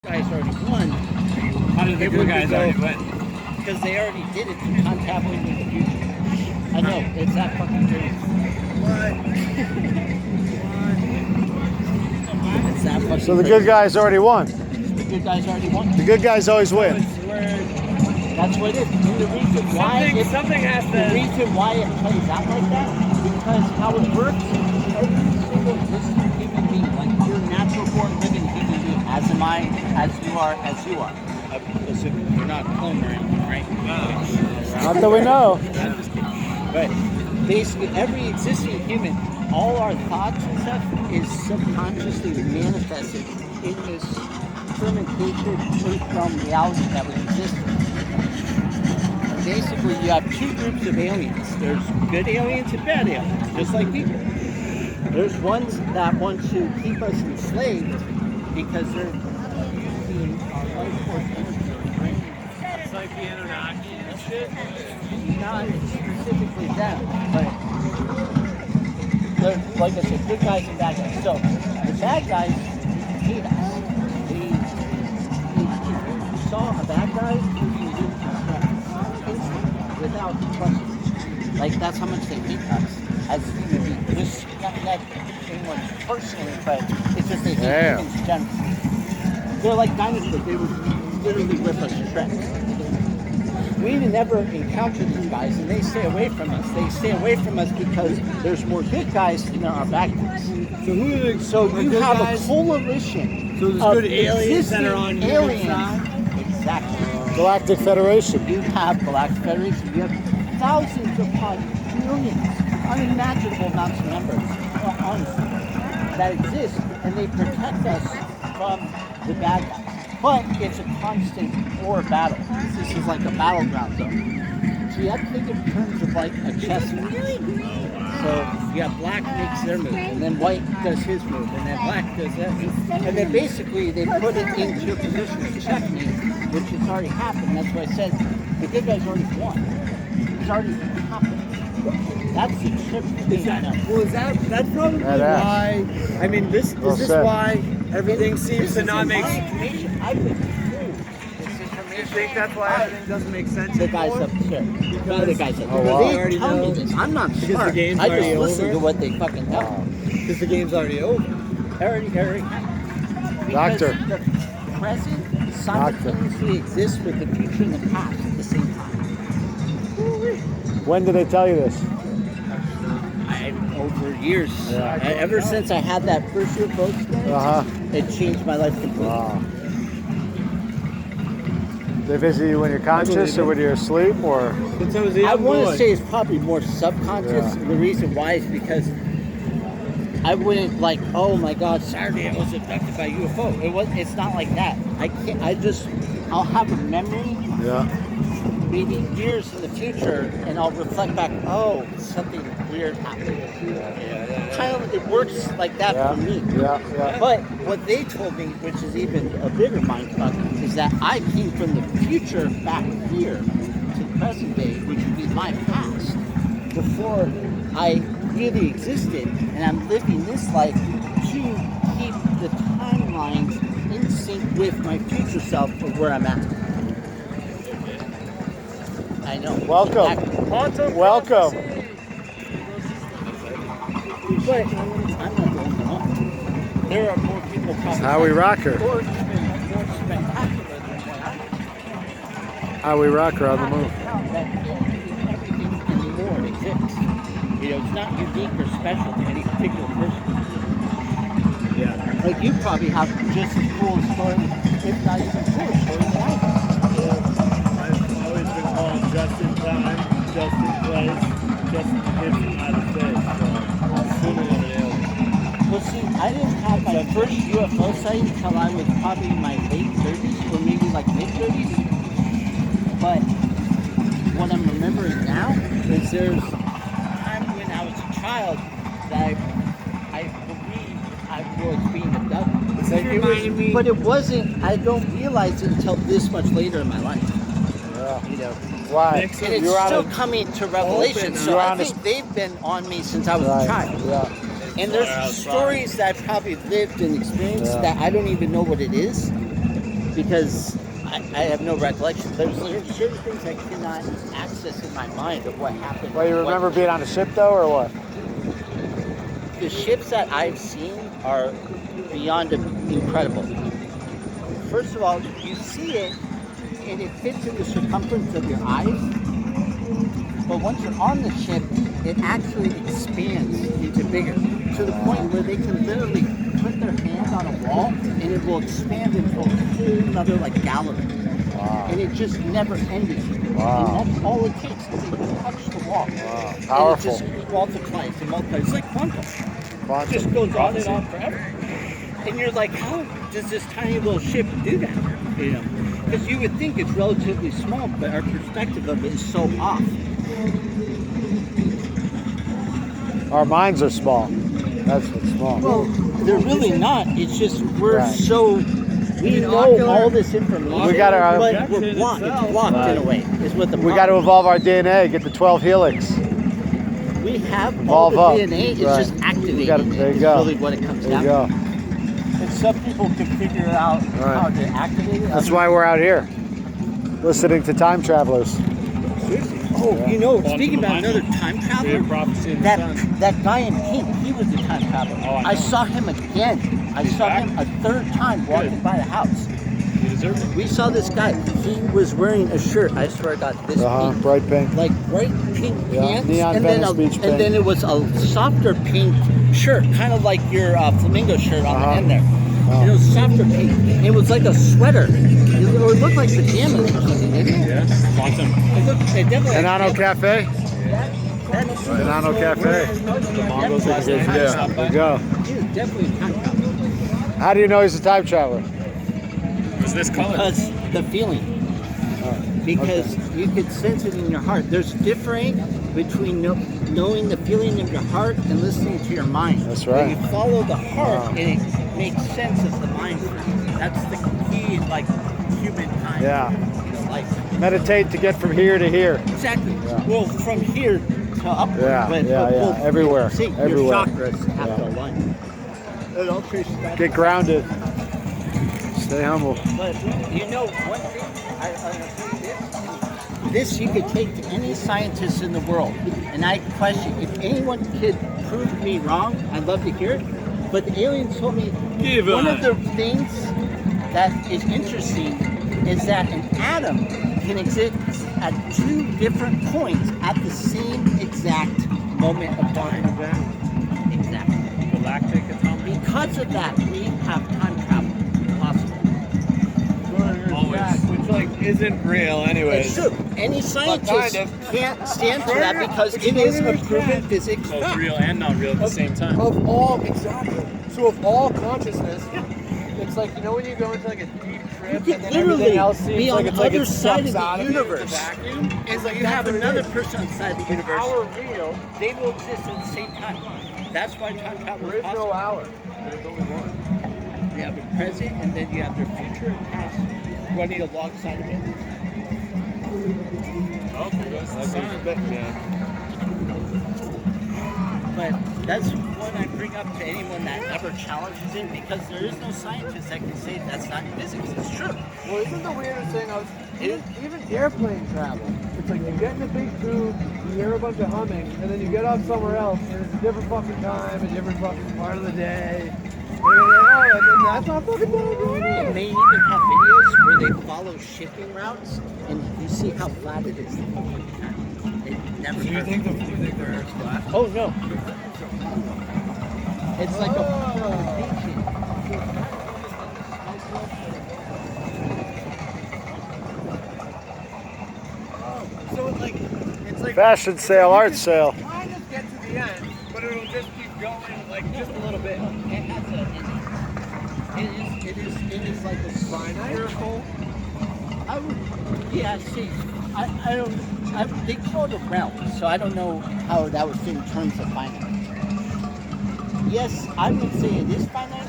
guys already won. How did the good guys already win? Because they already did it to contact with the future. I know, it's that fucking crazy. It's that fucking So the crazy. good guys already won. The good guys already won. The good guys always win. That's what it is. And the reason why something has to. The reason why it plays out like that, because how it works, every single existing human being, like your natural born living human being, as am I, as you are. Listen, you're not clone or anything, right? Not that we know. But basically, every existing human, all our thoughts and stuff is subconsciously manifested in this fermented earth realm reality that we exist in. Basically, you have two groups of aliens. There's good aliens and bad aliens, just like people. There's ones that want to keep us enslaved because they're using our life force energy, right? It's like the Anunnaki and shit. Not specifically them, but they're, like I said, good guys and bad guys. So the bad guys hate us. If you saw a bad guy, you would instantly, without question. Like that's how much they hate us as human beings. Just not anyone personally, but it's just they hate humans generally. They're like dinosaurs. They would literally rip us to shreds. We never encounter these guys, and they stay away from us. They stay away from us because there's more good guys than there are bad guys. So you have a coalition. So there's good aliens that are on your side. Exactly. Galactic Federation. You have Galactic Federation. You have thousands upon millions, unimaginable amounts of numbers, honestly, that exist, and they protect us from the bad guys. But it's a constant war battle. This is like a battleground zone. So you have to think in terms of like a chess move. So you have black makes their move, and then white does his move, and then black does that move. And then basically they put it into a position of checkmate, which has already happened. That's why I said the good guys already won. It's already happened. That's the trip thing I know. Well, that's probably why. I mean, is this why everything seems to not make sense? I've been through this You information. think that's why everything doesn't make sense The guys anymore? upstairs. No, the guys upstairs. Oh, wow. They already tell me know. this. I'm not Because smart. the game's I just already listen over? to what they fucking tell me. Because the game's already over. Eric. Because Doctor. the present simultaneously exists with the future and the past at the same time. When did they tell you this? Over years. Yeah. Ever since I had that first UFO experience, it changed my life completely. Wow. They visit you when you're conscious or when you're asleep, or? Since I was a I young want boy. to say it's probably more subconscious. Yeah. The reason why is because I wouldn't like, oh my God, Saturday I was abducted by a UFO. It's not like that. I'll have a memory, Yeah. maybe years in the future, and I'll reflect back, oh, something weird happened. Kind of, it works like that Yeah. for me. Yeah. But what they told me, which is even a bigger mindfuck, is that I came from the future back here to the present day, which would be my past, before I really existed, and I'm living this life to keep the timelines in sync with my future self of where I'm at. I know. Welcome. Exactly. Welcome. But I'm not the only one. There are more people probably. How we rock her. Or even more spectacular than what I am. How we rock her on the moon. That everything anymore exists. You know, it's not unique or special to any particular person. Yeah. Like you probably have just as cool a story, if not even cooler story than I do. I've always been called just in time, just in place, just in the United States. So I'm sooner than an alien. Well, see, I didn't have my first UFO sighting until I was probably in my late 30s, or maybe like mid 30s. But what I'm remembering now is there's a time when I was a child that I believed I was being abducted. But it wasn't, I don't realize it until this much later in my life. Yeah. You know, Why? and it's still coming to revelation. So I think they've been on me since I was a child. Yeah. And there's stories that I've probably lived and experienced that I don't even know what it is. because I have no recollection. There's certain things I cannot access in my mind of what happened. Well, you remember being on a ship though, or what? The ships that I've seen are beyond incredible. First of all, you see it, and it fits in the circumference of your eyes. But once you're on the ship, it actually expands into bigger, to the point where they can literally put their hand on a wall, and it will expand into a whole another like gallery. Wow. And it just never ending. Wow. And all it takes is to touch the wall. Wow. And Powerful. it just multiplies and multiplies. It's like quantum. It Quantum. just goes on and on forever. And you're like, how does this tiny little ship do that? You know, because you would think it's relatively small, but our perspective of it is so off. Our minds are small. That's what's small. Well, they're really not. It's just we're Right. so we know all this information, We gotta- but we're blocked. It's blocked in a way. Is what the We got to problem evolve our DNA, get the 12 helix. is. We have all Evolve the up. DNA. It's Right. just activating. gotta- there you It's go. really what it comes There down you go. to. And some people can figure out Right. how to activate it. That's why we're out here, listening to time travelers. Oh, you know, Quantum speaking about alignment. another time Great traveler, prophecy in the that sun. that guy in pink, he was a time traveler. Oh, I I know. saw him again. I He's saw back? him a third time walking Good. by the house. You deserve it. We saw this guy. He was wearing a shirt. I swear to God, this pink, Bright pink. like bright pink Yeah, pants, neon and then Venice beach pink. and then it was a softer pink shirt, kind of like your flamingo shirt on the end there. Oh. And it was softer pink. It was like a sweater. It looked like pajamas or something, didn't it? Yeah. Quantum. It definitely. Enano Cafe? That's Banana Cafe. The Mongols last night. Yeah, there you go. He was definitely a time traveler. How do you know he's a time traveler? Was this color? Because the feeling. Because you could sense it in your heart. There's difference between knowing the feeling of your heart and listening to your mind. That's right. When you follow the heart, Wow. and it makes sense of the mind. That's the key in like humankind. Yeah. It's like Meditate to get from here to here. exactly. Yeah. Well, from here to upward. Yeah, yeah. Everywhere, See, everywhere. your chakras have Yeah. to align. It all traces back. Get grounded. Stay humble. But you know, one thing I'll tell you this you could take to any scientist in the world, and I question if anyone could prove me wrong. I'd love to hear it. But the aliens told me one of the things that is interesting is that an atom can exist at two different points at the same exact moment of time. Exactly. Galactic atomic. Because of that, we have time travel possible. Always. Which like isn't real anyways. It's true. Any scientist kind can't stand for that because it is a proven physics So it's fact. real and not real at the same time. Of all exactly. So of all consciousness, it's like, you know, when you go into like a deep trip You and can then literally everything else seems be on like the it's like other it side sucks of out the of you, universe. the vacuum. It's like you That's have what it another is. person inside the If universe. our real, They will exist at the same time. That's why time travel there is is no possible. hour. There's only one. You have the present, and then you have their future and past running alongside of it. Okay, that's the sun. But that's one I bring up to anyone that ever challenges it, because there is no scientist that can say that's not physics. It's true. Well, isn't the weirdest thing? Even airplane travel. It's like you get in a big tube, you hear a bunch of humming, and then you get off somewhere else, and it's a different fucking time, a different fucking part of the day. And you're like, oh, and then that's not fucking time. And they even have videos where they follow shipping routes, and you see how flat it is. It never Do you hurts. think the Earth's flat? Oh no. It's like a So it's like Fashion sale, art sale. kind of get to the end, but it'll just keep going like just a little bit. it is like a Finite. I would, yeah, see, I don't, they call it a realm, so I don't know how that would fit in terms of finite. Yes, I would say it is finite.